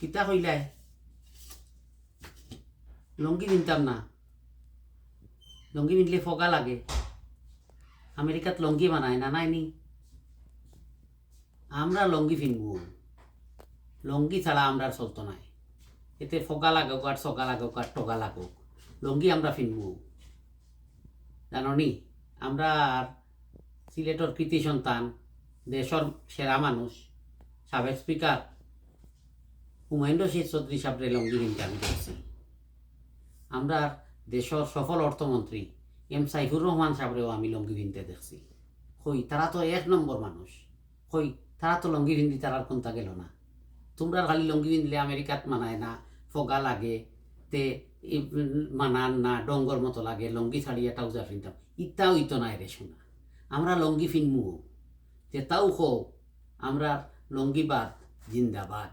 কিতা কইলাই লঙ্গি পিনতাম না, লঙ্গি পিনলে ফগা লাগে। আমেরিকাত লঙ্গি বানায় না নাইনি, আমরা লঙ্গি পিনবো। লঙ্গি ছাড়া আমরা চলতো নাই। এতে ফগা লাগুক আর ছগা লাগুক আর টগা লাগুক, লঙ্গি আমরা পিনবো। জাননি আমরা সিলেটর কৃতি সন্তান, দেশের সেরা মানুষ, সাবেক স্পিকার হুমায়ুন রশিদ চৌধুরী সাহেবরে লঙ্গি পিনতে আমি দেখছি। আমরা দেশের সফল অর্থমন্ত্রী এম সাইফুর রহমান সাহেবরেও আমি লঙ্গি পিনতে দেখছি। কই তারা তো এক নম্বর মানুষ, কই তারা তো লঙ্গি পিন্দি তারার কোনটা গেল না। তোমরা খালি লঙ্গি পিনলে আমেরিকাত মানায় না, ফগা লাগে, তে মানান না, ডঙ্গর মতো লাগে, লঙ্গি ছাড়িয়ে ট্রাউজার পিনতাম। ইতাও ইতো নাই রে শোনা, আমরা লঙ্গি পিনমু, তে তাও খো আমরা লঙ্গিবাদ জিন্দাবাদ।